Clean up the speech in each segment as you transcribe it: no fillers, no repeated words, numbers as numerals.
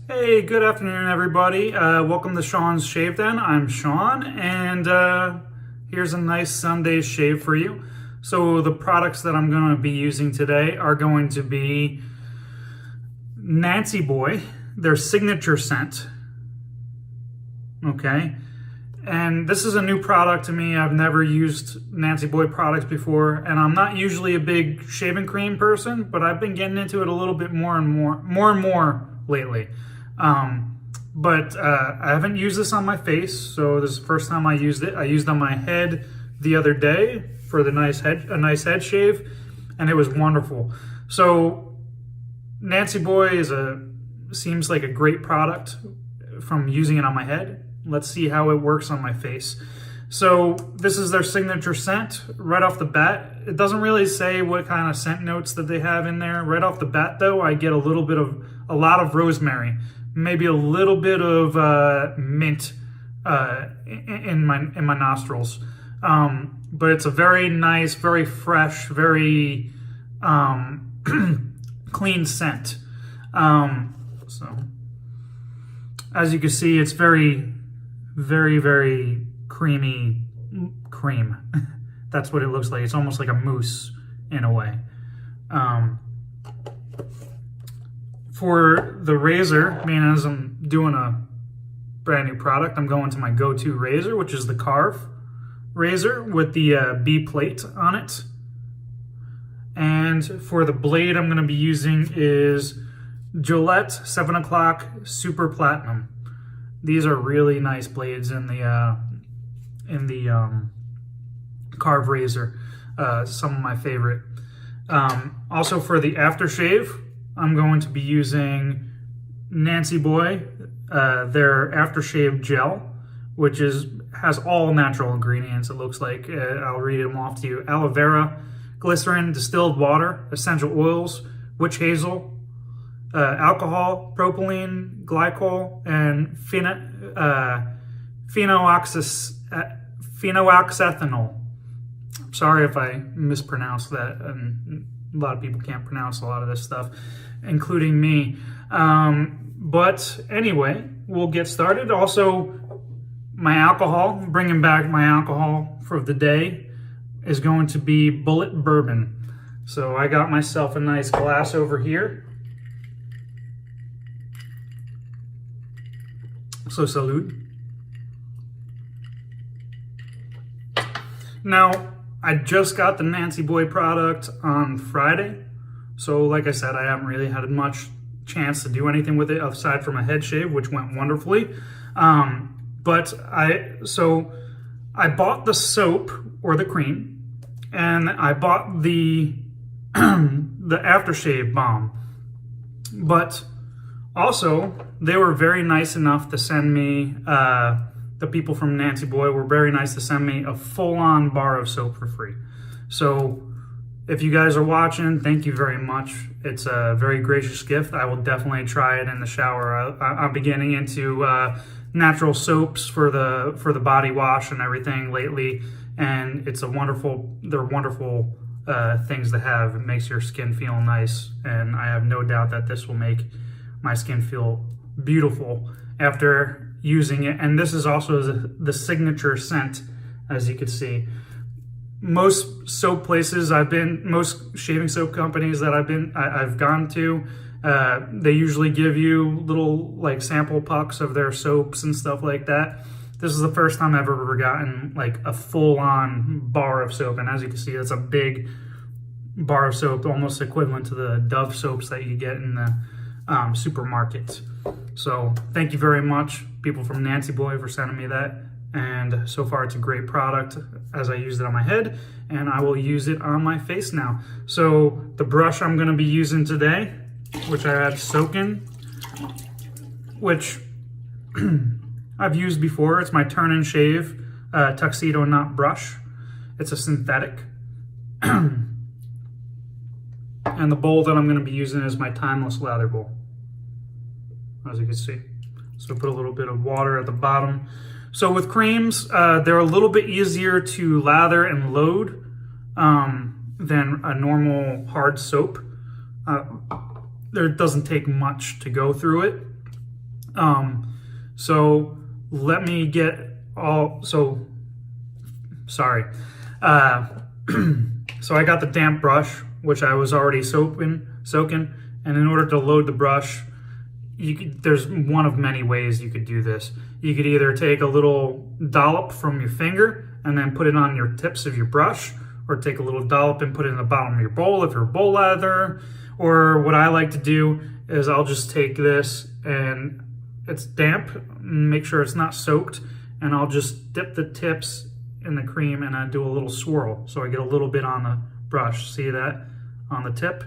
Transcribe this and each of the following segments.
Hey, good afternoon, everybody. Welcome to Sean's Shave Den. I'm Sean, and here's a nice Sunday shave for you. So the products that I'm going to be using today are going to be Nancy Boy, their signature scent. Okay, and this is a new product to me. I've never used Nancy Boy products before, and I'm not usually a big shaving cream person, but I've been getting into it a little bit more and more lately. But I haven't used this on my face, so this is the first time I used it. I used it on my head the other day for a nice head shave, and it was wonderful. So Nancy Boy seems like a great product from using it on my head. Let's see how it works on my face. So this is their signature scent right off the bat. It doesn't really say what kind of scent notes that they have in there. Right off the bat, though, I get a lot of rosemary, maybe a little bit of mint in my nostrils. But it's a very nice, very fresh, very clean scent. So as you can see, it's very, very creamy cream. That's what it looks like. It's almost like a mousse in a way. For the razor, I mean, as I'm doing a brand new product, I'm going to my go-to razor, which is the Karve razor with the B plate on it. And for the blade I'm going to be using is Gillette 7 o'clock Super Platinum. These are really nice blades in the Karve razor. Some of my favorite. Also for the aftershave, I'm going to be using Nancy Boy, their aftershave gel, which has all natural ingredients, it looks like. I'll read them off to you. Aloe vera, glycerin, distilled water, essential oils, witch hazel, alcohol, propylene, glycol, and phenoxyethanol. Sorry if I mispronounced that, and a lot of people can't pronounce a lot of this stuff, including me. But anyway, we'll get started. Also, my alcohol, bringing back my alcohol for the day, is going to be Bullet Bourbon. So I got myself a nice glass over here. So salute. Now, I just got the Nancy Boy product on Friday. So like I said, I haven't really had much chance to do anything with it aside from a head shave, which went wonderfully. But I bought the soap or the cream, and I bought the the Aftershave Balm. But also, they were very nice enough to send me, the people from Nancy Boy were very nice to send me a full-on bar of soap for free. So if you guys are watching, thank you very much. It's a very gracious gift. I will definitely try it in the shower. I'm beginning into natural soaps for the body wash and everything lately, and they're wonderful things to have. It makes your skin feel nice, and I have no doubt that this will make my skin feel beautiful after using it. And this is also the signature scent, as you can see. Most soap places most shaving soap companies that I've gone to, they usually give you little like sample pucks of their soaps and stuff like that. This is the first time I've ever gotten like a full-on bar of soap, and as you can see, it's a big bar of soap, almost equivalent to the Dove soaps that you get in the supermarket. So thank you very much, people from Nancy Boy, for sending me that. And so far, it's a great product as I used it on my head, and I will use it on my face now. So the brush I'm going to be using today, which I had soaking, which I've used before. It's my Turn and Shave tuxedo knot brush. It's a synthetic. And the bowl that I'm going to be using is my Timeless Lather bowl, as you can see. So put a little bit of water at the bottom. So with creams, they're a little bit easier to lather and load than a normal hard soap. There doesn't take much to go through it. So let me get all, sorry. So I got the damp brush, which I was already soaking, and in order to load the brush, there's one of many ways you could do this. You could either take a little dollop from your finger and then put it on your tips of your brush, or take a little dollop and put it in the bottom of your bowl if you're a bowl lather. Or what I like to do is I'll just take this, and it's damp, make sure it's not soaked, and I'll just dip the tips in the cream and I do a little swirl. So I get a little bit on the brush, see that on the tip?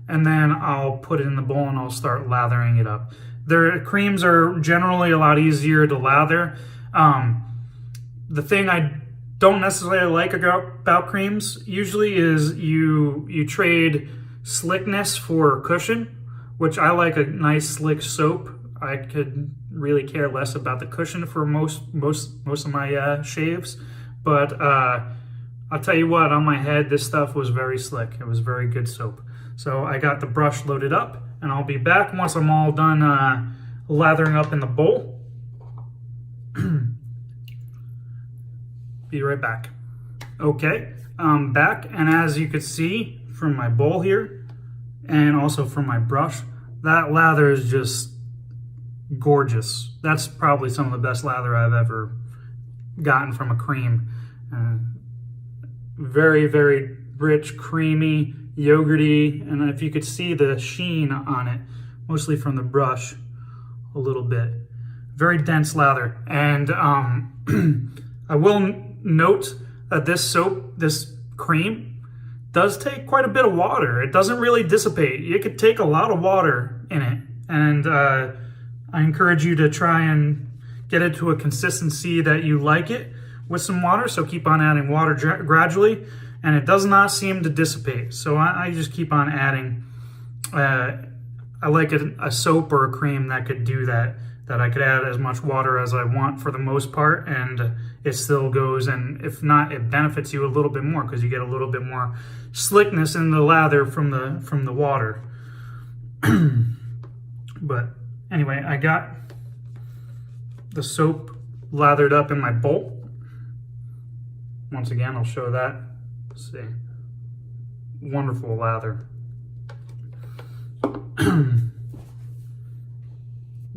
And then I'll put it in the bowl and I'll start lathering it up. Their creams are generally a lot easier to lather. The thing I don't necessarily like about creams usually is you trade slickness for cushion, which I like a nice slick soap. I could really care less about the cushion for most of my shaves, but I'll tell you what, on my head this stuff was very slick. It was very good soap. So I got the brush loaded up, and I'll be back once I'm all done lathering up in the bowl. Be right back. Okay, I'm back, and as you could see from my bowl here, and also from my brush, that lather is just gorgeous. That's probably some of the best lather I've ever gotten from a cream. Very, very rich, creamy, yogurty, and if you could see the sheen on it, mostly from the brush, a little bit. Very dense lather, and I will note that this cream does take quite a bit of water. It doesn't really dissipate. You could take a lot of water in it, and I encourage you to try and get it to a consistency that you like it with some water, so keep on adding water gradually, and it does not seem to dissipate, so I just keep on adding. I like a soap or a cream that could do that I could add as much water as I want for the most part, and it still goes, and if not, it benefits you a little bit more because you get a little bit more slickness in the lather from the water. But anyway, I got the soap lathered up in my bowl. Once again, I'll show that. Let's see. Wonderful lather.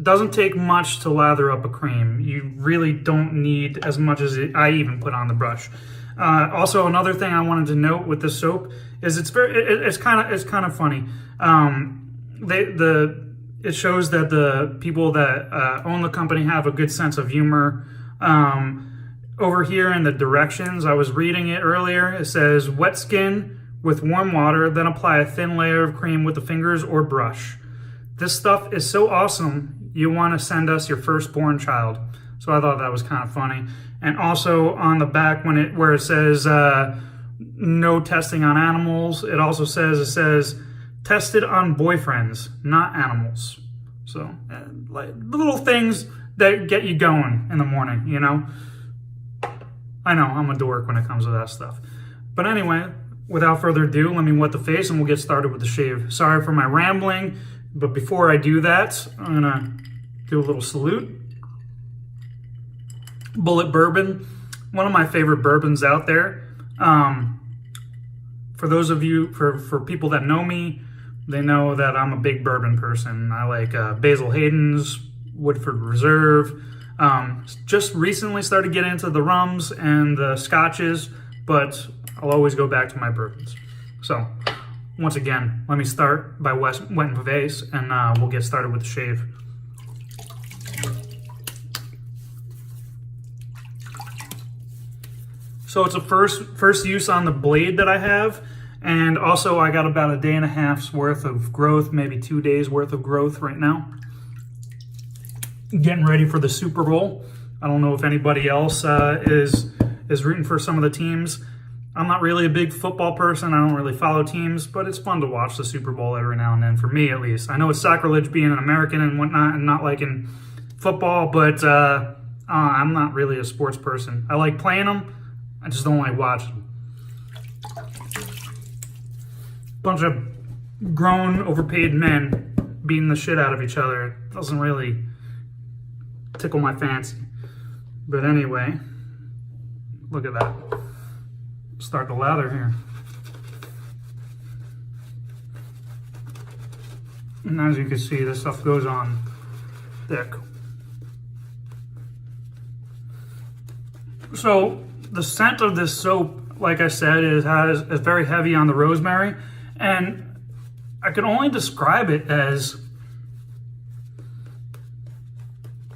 Doesn't take much to lather up a cream. You really don't need as much as I even put on the brush. Also, another thing I wanted to note with this soap is it's kind of funny. It shows that the people that own the company have a good sense of humor. Over here in the directions, I was reading it earlier. It says wet skin with warm water, then apply a thin layer of cream with the fingers or brush. This stuff is so awesome. You want to send us your firstborn child. So I thought that was kind of funny. And also on the back, where it says no testing on animals, it also says tested on boyfriends, not animals. So like little things that get you going in the morning, you know. I know I'm a dork when it comes to that stuff. But anyway, without further ado, let me wet the face and we'll get started with the shave. Sorry for my rambling, but before I do that, I'm gonna do a little salute. Bullet bourbon, one of my favorite bourbons out there. For those of you, for people that know me, they know that I'm a big bourbon person. I like Basil Hayden's, Woodford Reserve. Just recently started getting into the rums and the scotches, but I'll always go back to my bourbons. So, once again, let me start by wetting the face, and we'll get started with the shave. So it's a first use on the blade that I have, and also I got about a day and a half's worth of growth, maybe 2 days worth of growth right now. Getting ready for the Super Bowl. I don't know if anybody else is rooting for some of the teams. I'm not really a big football person. I don't really follow teams, but it's fun to watch the Super Bowl every now and then, for me at least. I know it's sacrilege being an American and whatnot and not liking football, but I'm not really a sports person. I like playing them. I just don't like watching them. Bunch of grown, overpaid men beating the shit out of each other. It doesn't really tickle my fancy. But anyway, look at that. Start the lather here. And as you can see, this stuff goes on thick. So the scent of this soap, like I said, is very heavy on the rosemary, and I can only describe it as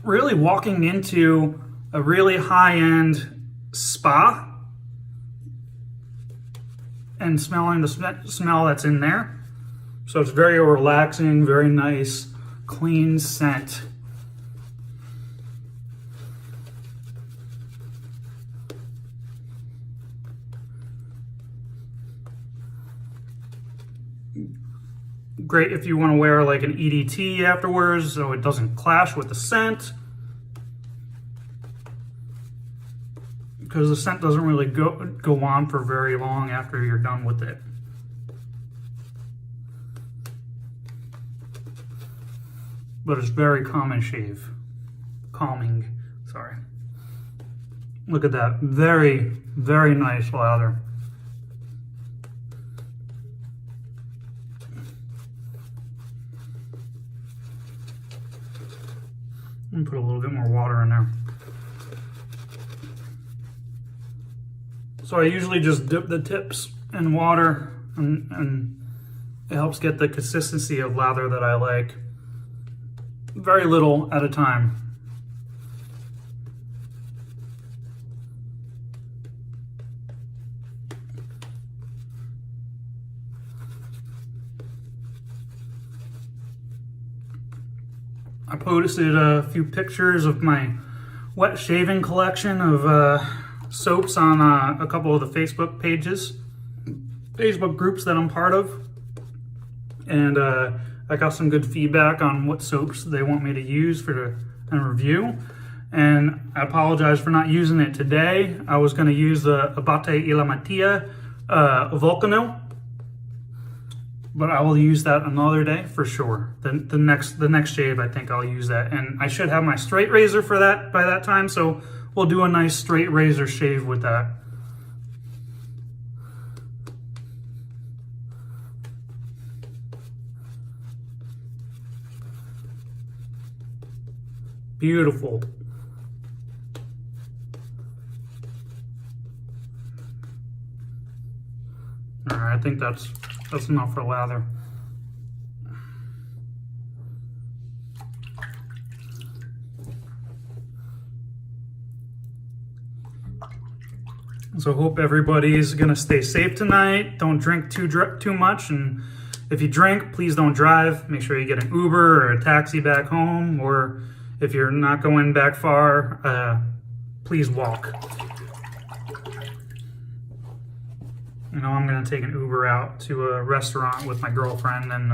really walking into a really high-end spa and smelling the smell that's in there. So it's very relaxing, very nice, clean scent. Great if you want to wear like an EDT afterwards so it doesn't clash with the scent. Because the scent doesn't really go on for very long after you're done with it. But it's very calming, sorry. Look at that, very, very nice lather. I'm gonna put a little bit more water in there. So I usually just dip the tips in water and it helps get the consistency of lather that I like. Very little at a time. I posted a few pictures of my wet shaving collection of soaps on a couple of the Facebook groups that I'm part of. And I got some good feedback on what soaps they want me to use for a review. And I apologize for not using it today. I was going to use the Abate y la Mattia Volcano, but I will use that another day for sure. The next shave, I think I'll use that. And I should have my straight razor for that by that time, so we'll do a nice straight razor shave with that. Beautiful. All right, I think that's enough for lather. So hope everybody's gonna stay safe tonight. Don't drink too much, and if you drink, please don't drive. Make sure you get an Uber or a taxi back home, or if you're not going back far, please walk. You know, I'm gonna take an Uber out to a restaurant with my girlfriend, and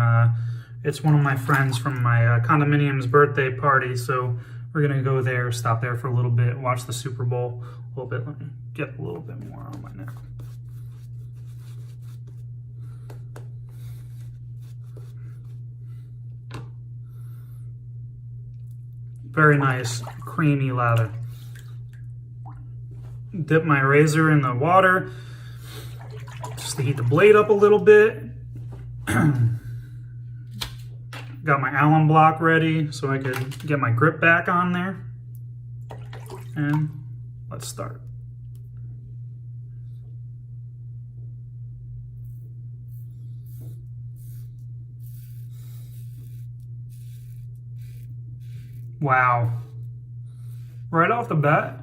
it's one of my friends from my condominium's birthday party, so we're gonna go there, stop there for a little bit, watch the Super Bowl a little bit. Let me get a little bit more on my neck. Very nice, creamy lather. Dip my razor in the water just to heat the blade up a little bit. Got my Allen block ready so I could get my grip back on there. And let's start. Wow. Right off the bat,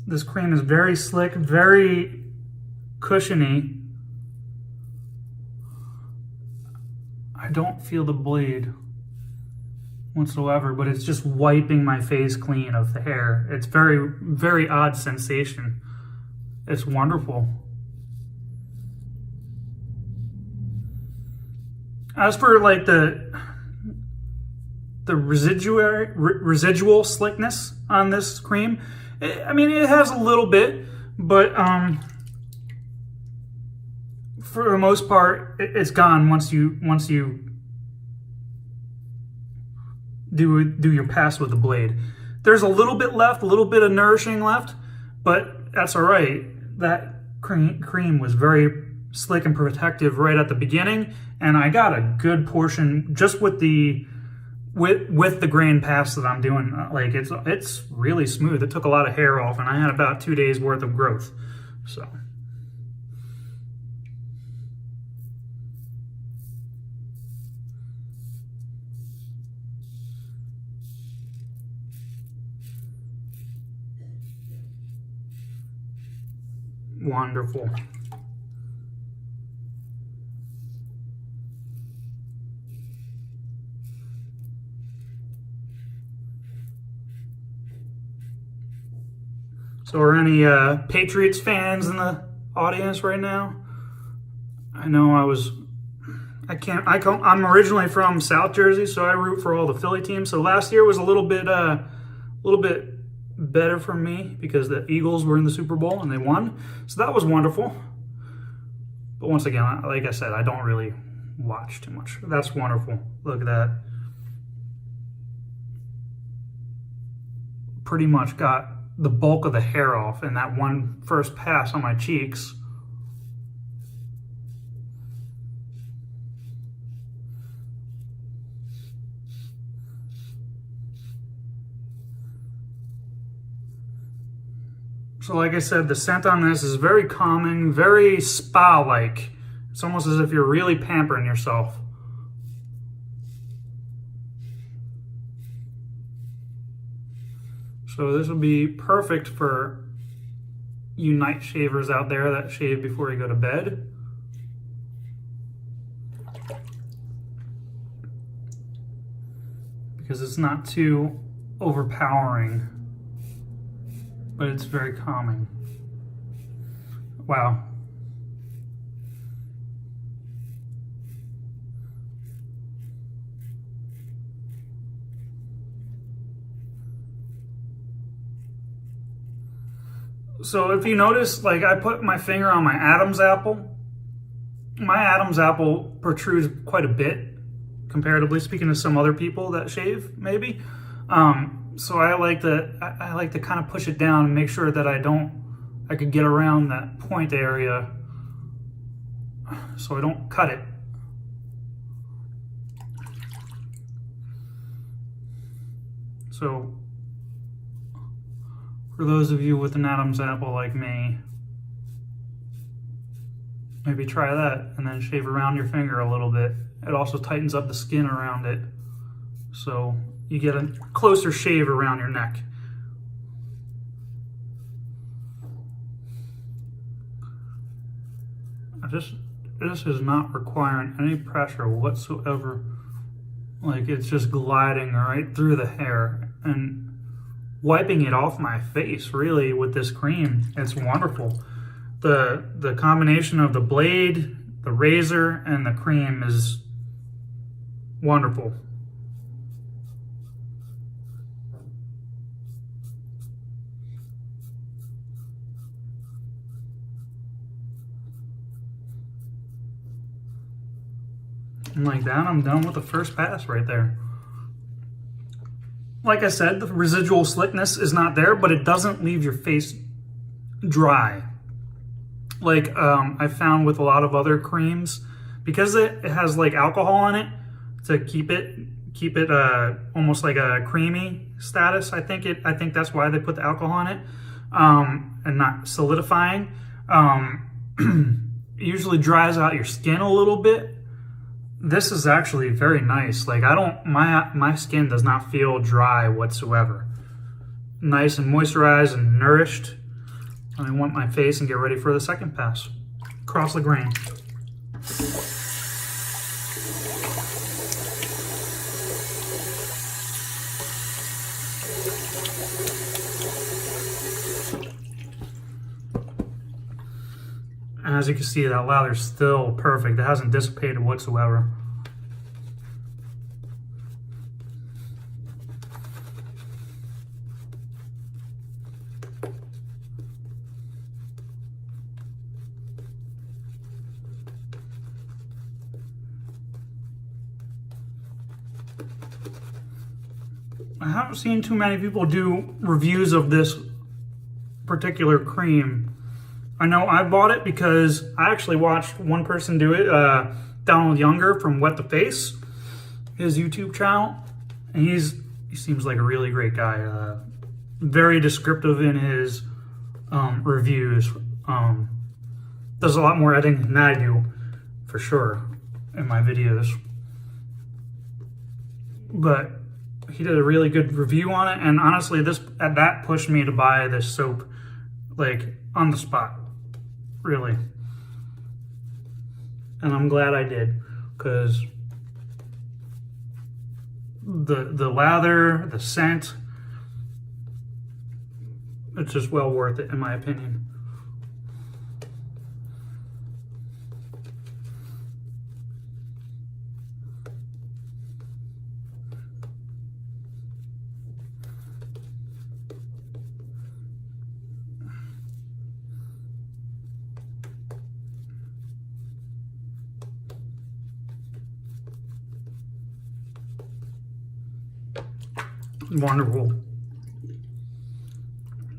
this cream is very slick, very cushiony. I don't feel the blade whatsoever, but it's just wiping my face clean of the hair. It's very, very odd sensation. It's wonderful. As for like the residual slickness on this cream, I mean, it has a little bit, but for the most part, it's gone once you do your pass with the blade. There's a little bit left, a little bit of nourishing left, but that's all right. That cream was very slick and protective right at the beginning, and I got a good portion just with the grain pass that I'm doing. Like it's really smooth. It took a lot of hair off, and I had about 2 days worth of growth. So wonderful. So are any Patriots fans in the audience right now? I know I'm originally from South Jersey, so I root for all the Philly teams. So last year was a little bit better for me because the Eagles were in the Super Bowl and they won. So that was wonderful. But once again, like I said, I don't really watch too much. That's wonderful. Look at that. Pretty much got the bulk of the hair off in that one first pass on my cheeks. So like I said, the scent on this is very calming, very spa-like. It's almost as if you're really pampering yourself. So this will be perfect for you night shavers out there that shave before you go to bed. Because it's not too overpowering, but it's very calming. Wow. So if you notice, like I put my finger on my Adam's apple. My Adam's apple protrudes quite a bit, comparatively speaking to some other people that shave, maybe. So I like to kind of push it down and make sure that I could get around that point area so I don't cut it. So for those of you with an Adam's apple like me, maybe try that and then shave around your finger a little bit. It also tightens up the skin around it, so you get a closer shave around your neck. This is not requiring any pressure whatsoever. Like it's just gliding right through the hair and wiping it off my face, really, with this cream. It's wonderful. The combination of the blade, the razor, and the cream is wonderful. And like that, I'm done with the first pass right there. Like I said, the residual slickness is not there, but it doesn't leave your face dry. Like I found with a lot of other creams, because it has like alcohol in it to keep it almost like a creamy status. I think that's why they put the alcohol in it, and not solidifying. It usually dries out your skin a little bit. This is actually very nice. Like my skin does not feel dry whatsoever. Nice and moisturized and nourished. I want my face and get ready for the second pass. Cross the grain. And as you can see, that lather's still perfect. It hasn't dissipated whatsoever. haven't seen too many people do reviews of this particular cream. I know I bought it because I actually watched one person do it, Donald Younger from What the Face, his YouTube channel, and he seems like a really great guy. Very descriptive in his reviews. Does a lot more editing than I do, for sure, in my videos. But he did a really good review on it, and honestly, that pushed me to buy this soap, like, on the spot, really. And I'm glad I did, because the lather, the scent, it's just well worth it, in my opinion. Wonderful.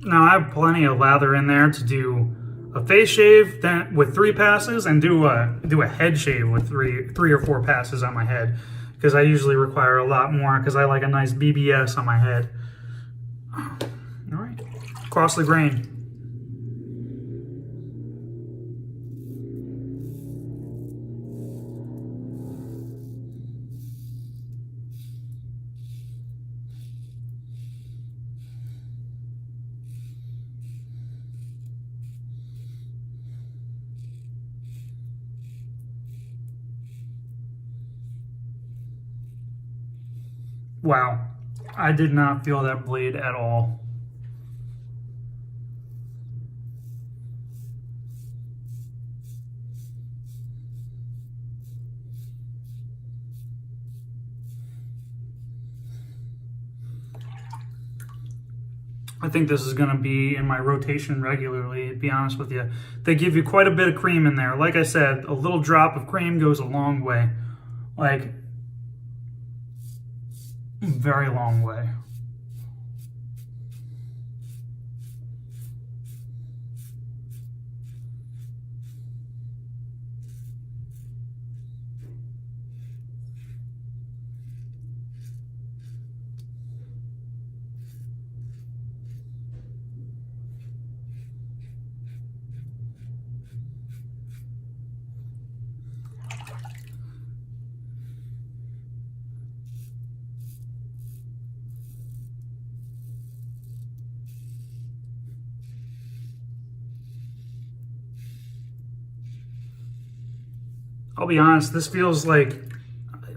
Now I have plenty of lather in there to do a face shave with 3 passes and do a head shave with three or 4 passes on my head, because I usually require a lot more because I like a nice BBS on my head. All right, across the grain. Wow, I did not feel that blade at all. I think this is going to be in my rotation regularly, to be honest with you. They give you quite a bit of cream in there. Like I said, a little drop of cream goes a long way. Like, very long way. I'll be honest, this feels like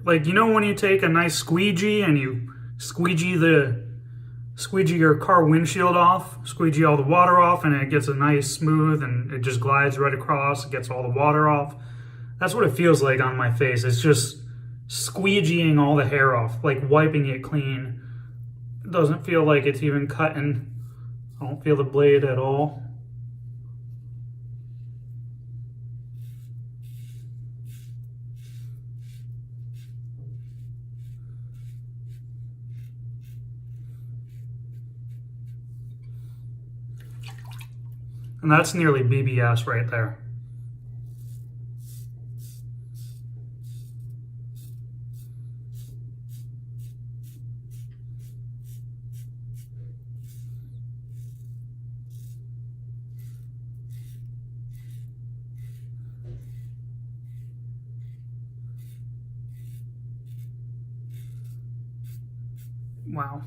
you know when you take a nice squeegee and you squeegee your car windshield off, squeegee all the water off, and it gets a nice smooth and it just glides right across, it gets all the water off. That's what it feels like on my face. It's just squeegeeing all the hair off, like wiping it clean. It doesn't feel like it's even cutting. I don't feel the blade at all. And that's nearly BBS right there. Wow.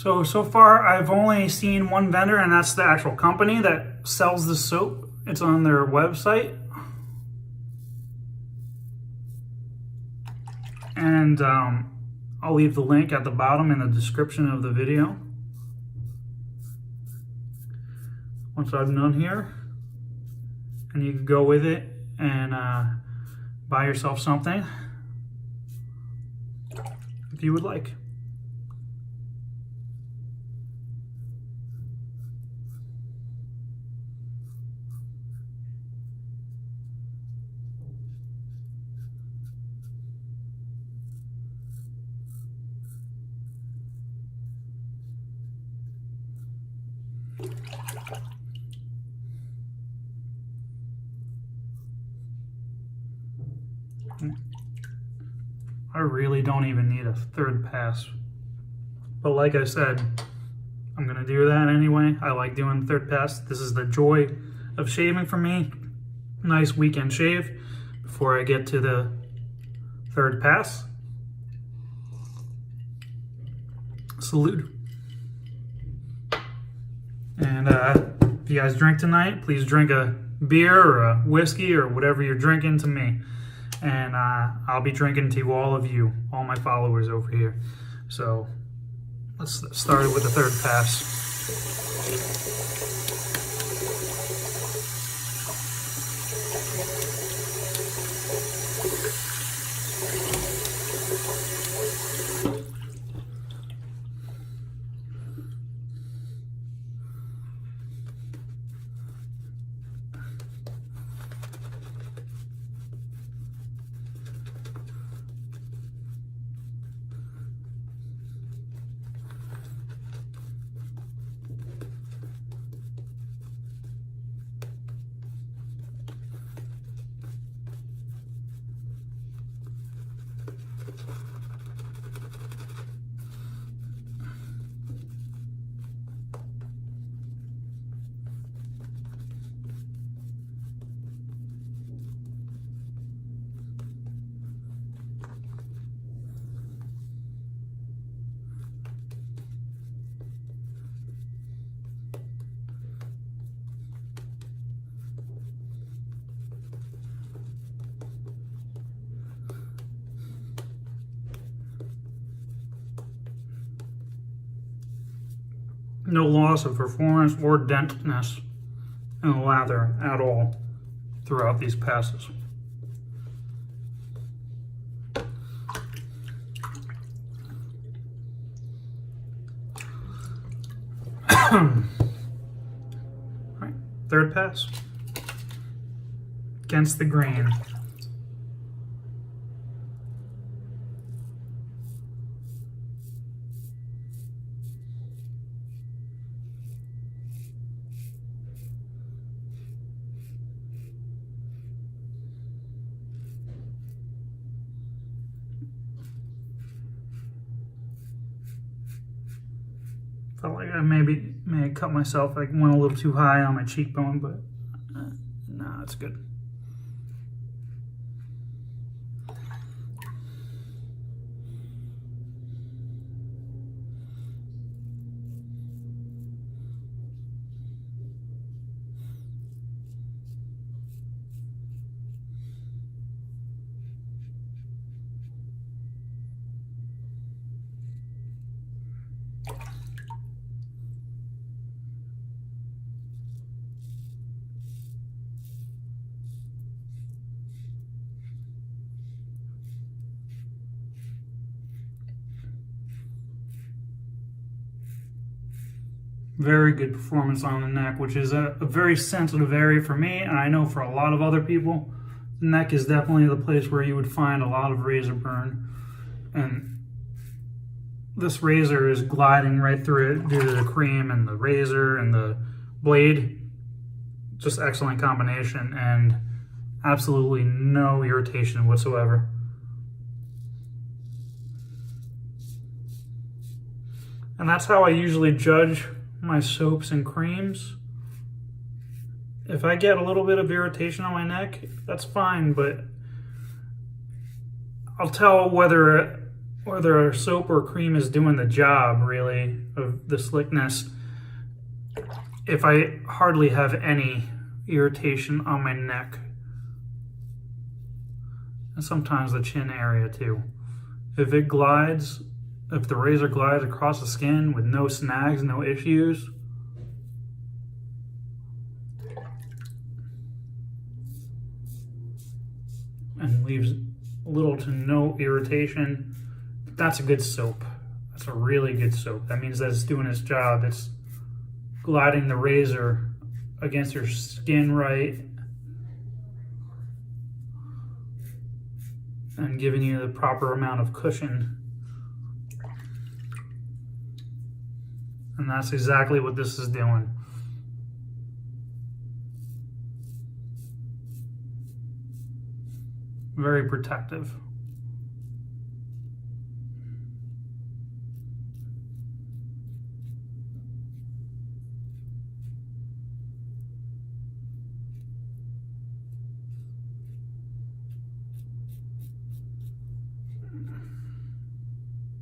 So far I've only seen one vendor, and that's the actual company that sells the soap. It's on their website. And I'll leave the link at the bottom in the description of the video. Once I'm done here, and you can go with it and buy yourself something if you would like. I really don't even need a third pass. But like I said, I'm gonna do that anyway. I like doing the third pass. This is the joy of shaving for me. Nice weekend shave before I get to the third pass. Salute. And if you guys drink tonight, please drink a beer or a whiskey or whatever you're drinking to me. And I'll be drinking to all of you, all my followers over here. So let's start with the third pass. No loss of performance or dentness in the lather at all throughout these passes. All right, third pass. Against the grain. Felt like I may have cut myself. I went a little too high on my cheekbone, but nah, it's good. Very good performance on the neck, which is a very sensitive area for me, and I know for a lot of other people, the neck is definitely the place where you would find a lot of razor burn. And this razor is gliding right through it due to the cream and the razor and the blade. Just excellent combination and absolutely no irritation whatsoever. And that's how I usually judge my soaps and creams. If I get a little bit of irritation on my neck, that's fine, but I'll tell whether whether soap or cream is doing the job, really, of the slickness. If I hardly have any irritation on my neck, and sometimes the chin area too. If it glides, if the razor glides across the skin with no snags, no issues, and leaves little to no irritation, that's a good soap. That's a really good soap. That means that it's doing its job. It's gliding the razor against your skin right and giving you the proper amount of cushion. And that's exactly what this is doing. Very protective.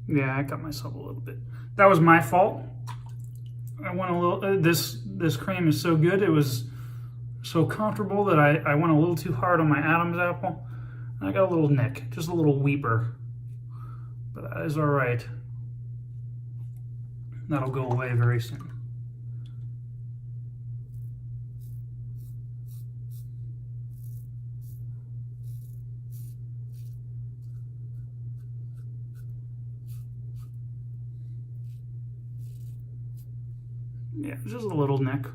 Yeah, I cut myself a little bit. That was my fault. I went a little. This cream is so good. It was so comfortable that I went a little too hard on my Adam's apple. And I got a little nick, just a little weeper. But that is all right. That'll go away very soon. Yeah, just a little nick.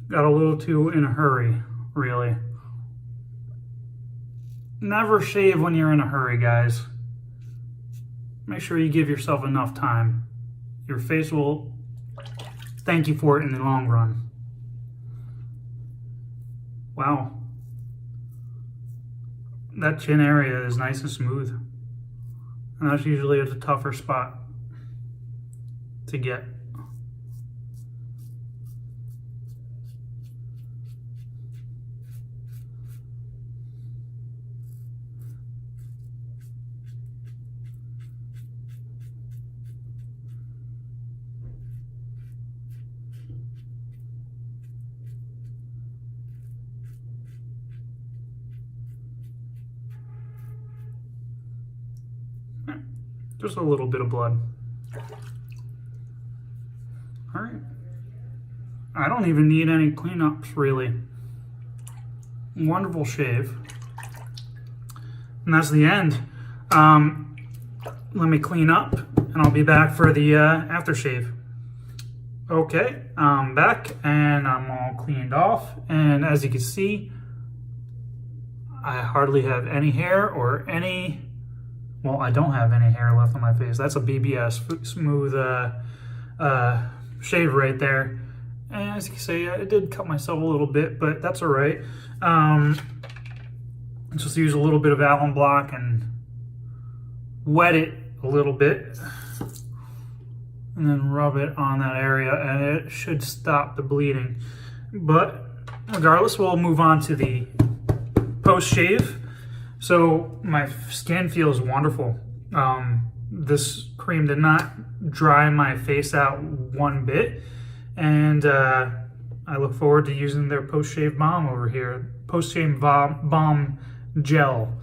Got a little too in a hurry, really. Never shave when you're in a hurry, guys. Make sure you give yourself enough time. Your face will thank you for it in the long run. Wow. That chin area is nice and smooth. And that's usually a tougher spot to get. Just a little bit of blood. All right. I don't even need any cleanups, really. Wonderful shave. And that's the end. Let me clean up, and I'll be back for the aftershave. Okay, I'm back, and I'm all cleaned off. And as you can see, I hardly have any hair or any... Well, I don't have any hair left on my face. That's a BBS, smooth shave right there. And as you can see, I did cut myself a little bit, but that's all right. Just use a little bit of alum block and wet it a little bit. And then rub it on that area, and it should stop the bleeding. But regardless, we'll move on to the post-shave. So my skin feels wonderful. This cream did not dry my face out one bit. And I look forward to using their post-shave balm over here. Post-shave balm gel.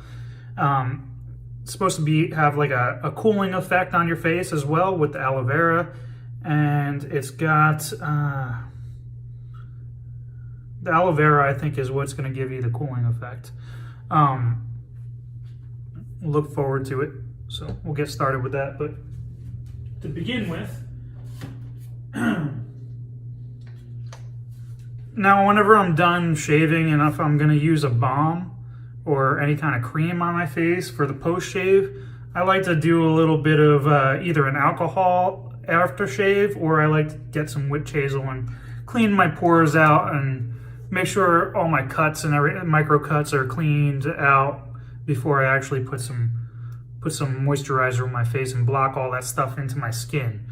It's supposed to have like a cooling effect on your face as well with the aloe vera. And it's got... the aloe vera, I think, is what's going to give you the cooling effect. Look forward to it. So we'll get started with that. But to begin with, now whenever I'm done shaving and if I'm going to use a balm or any kind of cream on my face for the post-shave, I like to do a little bit of either an alcohol aftershave, or I like to get some witch hazel and clean my pores out and make sure all my cuts and micro cuts are cleaned out before I actually put some moisturizer on my face and block all that stuff into my skin.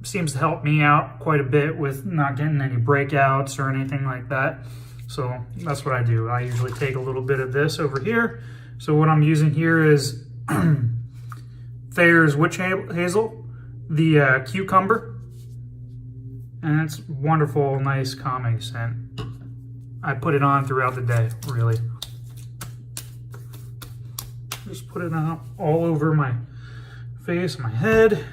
Seems to help me out quite a bit with not getting any breakouts or anything like that. So that's what I do. I usually take a little bit of this over here. So what I'm using here is Thayer's Witch Hazel, the cucumber, and it's wonderful, nice calming scent. I put it on throughout the day, really. Just put it on all over my face, my head,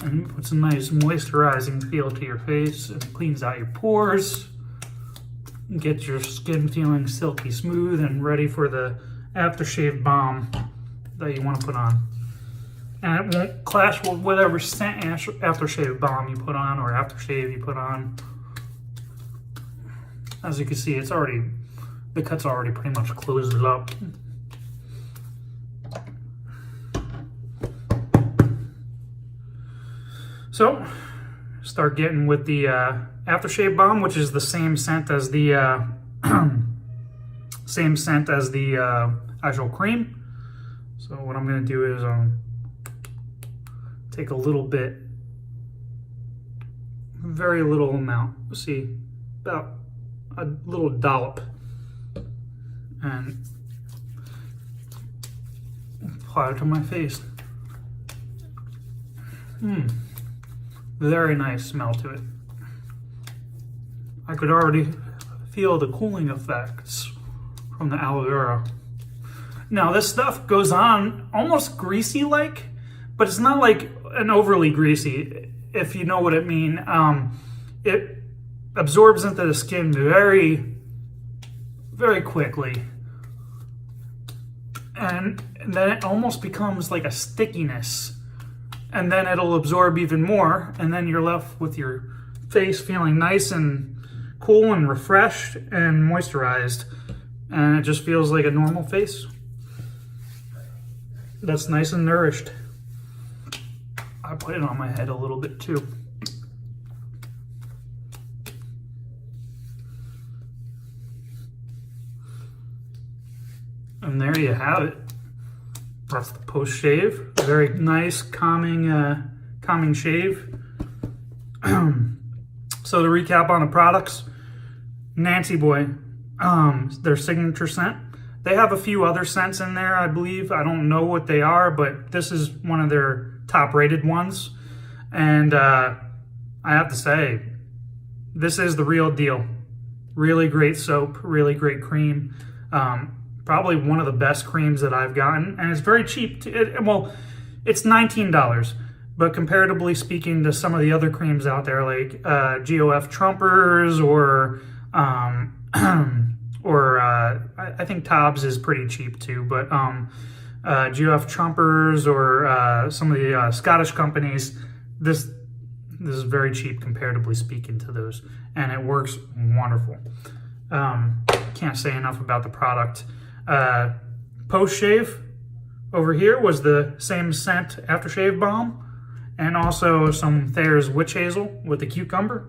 and it puts a nice moisturizing feel to your face. It cleans out your pores, get your skin feeling silky smooth and ready for the aftershave balm that you want to put on. And it won't clash with whatever scent aftershave balm you put on or aftershave you put on. As you can see, it's already, the cut's already pretty much closed it up. So, start getting with the aftershave balm, which is the same scent as the actual cream. So what I'm going to do is take a little bit, very little amount. See, about a little dollop, and apply it to my face. Very nice smell to it. I could already feel the cooling effects from the aloe vera. Now this stuff goes on almost greasy-like, but it's not like an overly greasy, if you know what I mean. It absorbs into the skin very, very quickly. And then it almost becomes like a stickiness. And then it'll absorb even more, and then you're left with your face feeling nice and cool and refreshed and moisturized, and it just feels like a normal face that's nice and nourished. I put it on my head a little bit too. And there you have it. That's the post shave. Very nice, calming shave. So to recap on the products, Nancy Boy, their signature scent. They have a few other scents in there, I believe. I don't know what they are, but this is one of their top-rated ones. And I have to say, this is the real deal. Really great soap, really great cream. Probably one of the best creams that I've gotten, and it's very cheap. Well, it's $19, but comparatively speaking to some of the other creams out there, like GOF Trumpers or I think Tobbs is pretty cheap too, but GOF Trumpers or some of the Scottish companies, this is very cheap comparatively speaking to those, and it works wonderful. Can't say enough about the product. Post shave over here was the same scent aftershave balm, and also some Thayer's Witch Hazel with the cucumber.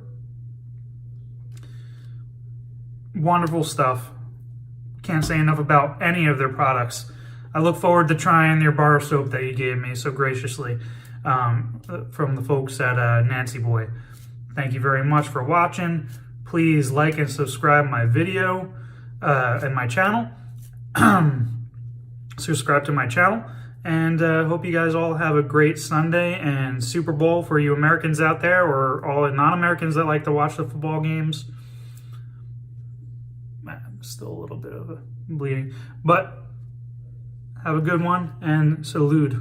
Wonderful stuff. Can't say enough about any of their products. I look forward to trying your bar soap that you gave me so graciously from the folks at Nancy Boy. Thank you very much for watching. Please like and subscribe my video and my channel. Subscribe to my channel, and hope you guys all have a great Sunday and Super Bowl for you Americans out there, or all the non-Americans that like to watch the football games. Still a little bit of a bleeding, but have a good one, and salute.